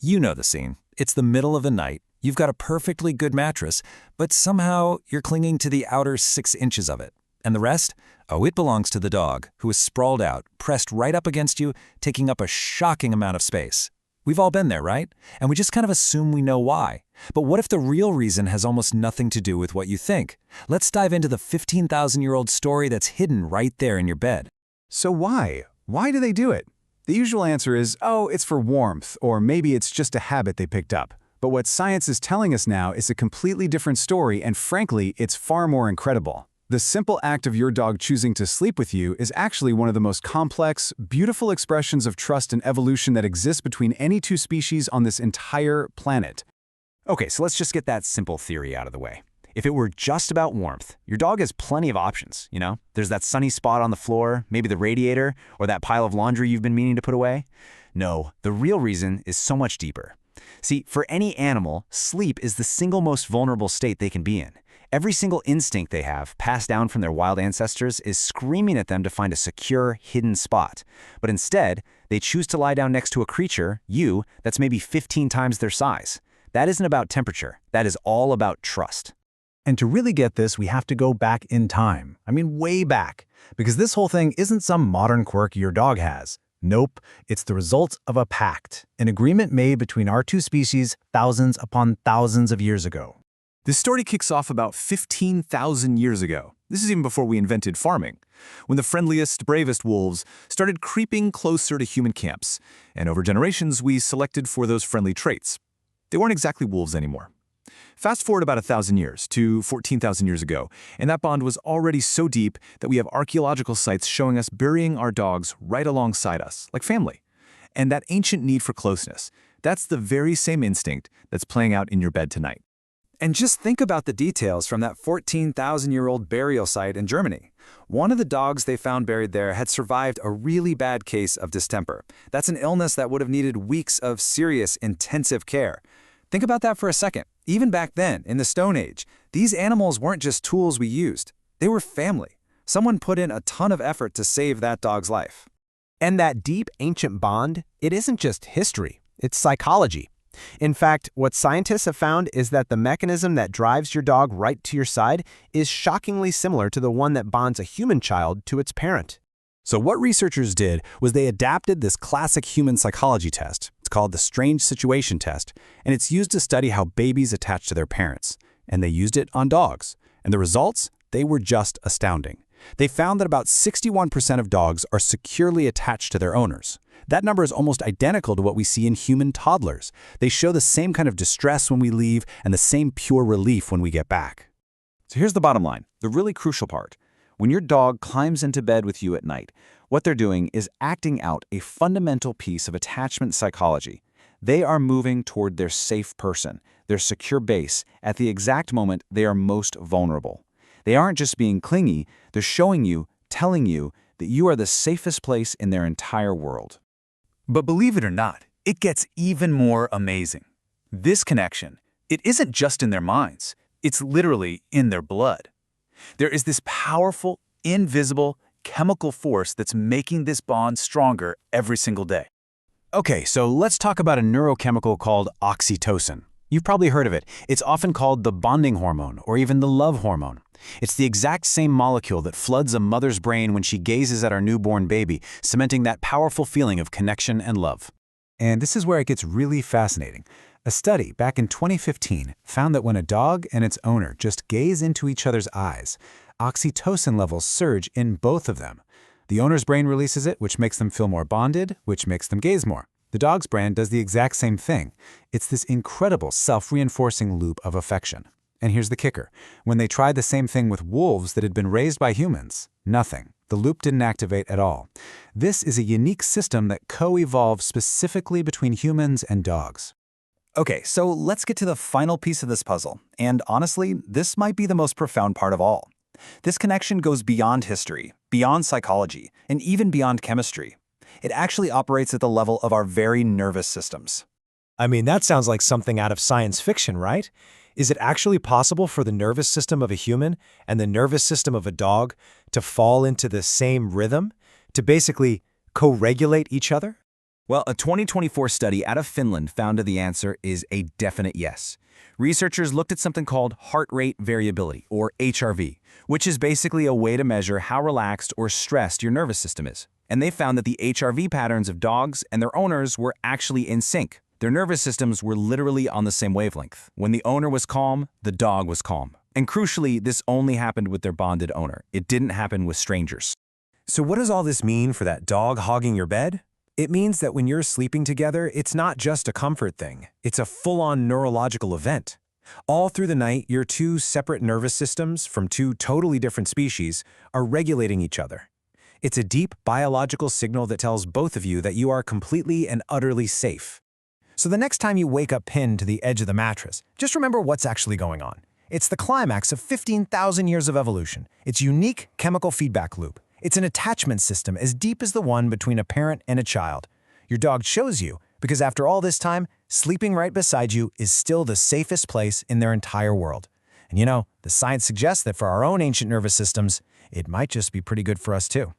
You know the scene. It's the middle of the night. You've got a perfectly good mattress, but somehow you're clinging to the outer 6 inches of it. And the rest? Oh, it belongs to the dog, who is sprawled out, pressed right up against you, taking up a shocking amount of space. We've all been there, right? And we just kind of assume we know why. But what if the real reason has almost nothing to do with what you think? Let's dive into the 15,000-year-old story that's hidden right there in your bed. So why? Why do they do it? The usual answer is, oh, it's for warmth, or maybe it's just a habit they picked up. But what science is telling us now is a completely different story, and frankly, it's far more incredible. The simple act of your dog choosing to sleep with you is actually one of the most complex, beautiful expressions of trust and evolution that exists between any two species on this entire planet. Okay, so let's just get that simple theory out of the way. If it were just about warmth, your dog has plenty of options, you know? There's that sunny spot on the floor, maybe the radiator, or that pile of laundry you've been meaning to put away. No, the real reason is so much deeper. See, for any animal, sleep is the single most vulnerable state they can be in. Every single instinct they have, passed down from their wild ancestors, is screaming at them to find a secure, hidden spot. But instead, they choose to lie down next to a creature, you, that's maybe 15 times their size. That isn't about temperature. That is all about trust. And to really get this, we have to go back in time. I mean, way back. Because this whole thing isn't some modern quirk your dog has. Nope, it's the result of a pact, an agreement made between our two species thousands upon thousands of years ago. This story kicks off about 15,000 years ago. This is even before we invented farming, when the friendliest, bravest wolves started creeping closer to human camps, and over generations we selected for those friendly traits. They weren't exactly wolves anymore. Fast forward about 1,000 years to 14,000 years ago, and that bond was already so deep that we have archaeological sites showing us burying our dogs right alongside us, like family. And that ancient need for closeness, that's the very same instinct that's playing out in your bed tonight. And just think about the details from that 14,000-year-old burial site in Germany. One of the dogs they found buried there had survived a really bad case of distemper. That's an illness that would have needed weeks of serious, intensive care. Think about that for a second. Even back then, in the Stone Age, these animals weren't just tools we used. They were family. Someone put in a ton of effort to save that dog's life. And that deep, ancient bond, it isn't just history, it's psychology. In fact, what scientists have found is that the mechanism that drives your dog right to your side is shockingly similar to the one that bonds a human child to its parent. So what researchers did was they adapted this classic human psychology test. It's called the strange situation test, and it's used to study how babies attach to their parents. And they used it on dogs. And the results? They were just astounding. They found that about 61% of dogs are securely attached to their owners. That number is almost identical to what we see in human toddlers. They show the same kind of distress when we leave and the same pure relief when we get back. So here's the bottom line, the really crucial part. When your dog climbs into bed with you at night, what they're doing is acting out a fundamental piece of attachment psychology. They are moving toward their safe person, their secure base, at the exact moment they are most vulnerable. They aren't just being clingy, they're showing you, telling you, that you are the safest place in their entire world. But believe it or not, it gets even more amazing. This connection, it isn't just in their minds, it's literally in their blood. There is this powerful, invisible, chemical force that's making this bond stronger every single day. Okay, so let's talk about a neurochemical called oxytocin. You've probably heard of it. It's often called the bonding hormone or even the love hormone. It's the exact same molecule that floods a mother's brain when she gazes at our newborn baby, cementing that powerful feeling of connection and love. And this is where it gets really fascinating. A study back in 2015 found that when a dog and its owner just gaze into each other's eyes, oxytocin levels surge in both of them. The owner's brain releases it, which makes them feel more bonded, which makes them gaze more. The dog's brain does the exact same thing. It's this incredible self-reinforcing loop of affection. And here's the kicker. When they tried the same thing with wolves that had been raised by humans, nothing. The loop didn't activate at all. This is a unique system that co-evolved specifically between humans and dogs. Okay, so let's get to the final piece of this puzzle. And honestly, this might be the most profound part of all. This connection goes beyond history, beyond psychology, and even beyond chemistry. It actually operates at the level of our very nervous systems. I mean, that sounds like something out of science fiction, right? Is it actually possible for the nervous system of a human and the nervous system of a dog to fall into the same rhythm, to basically co-regulate each other? Well, a 2024 study out of Finland found that the answer is a definite yes. Researchers looked at something called heart rate variability, or HRV, which is basically a way to measure how relaxed or stressed your nervous system is. And they found that the HRV patterns of dogs and their owners were actually in sync. Their nervous systems were literally on the same wavelength. When the owner was calm, the dog was calm. And crucially, this only happened with their bonded owner. It didn't happen with strangers. So what does all this mean for that dog hogging your bed? It means that when you're sleeping together, it's not just a comfort thing. It's a full-on neurological event. All through the night, your two separate nervous systems from two totally different species are regulating each other. It's a deep biological signal that tells both of you that you are completely and utterly safe. So the next time you wake up pinned to the edge of the mattress, just remember what's actually going on. It's the climax of 15,000 years of evolution. It's unique chemical feedback loop. It's an attachment system as deep as the one between a parent and a child. Your dog chose you because after all this time, sleeping right beside you is still the safest place in their entire world. And you know, the science suggests that for our own ancient nervous systems, it might just be pretty good for us too.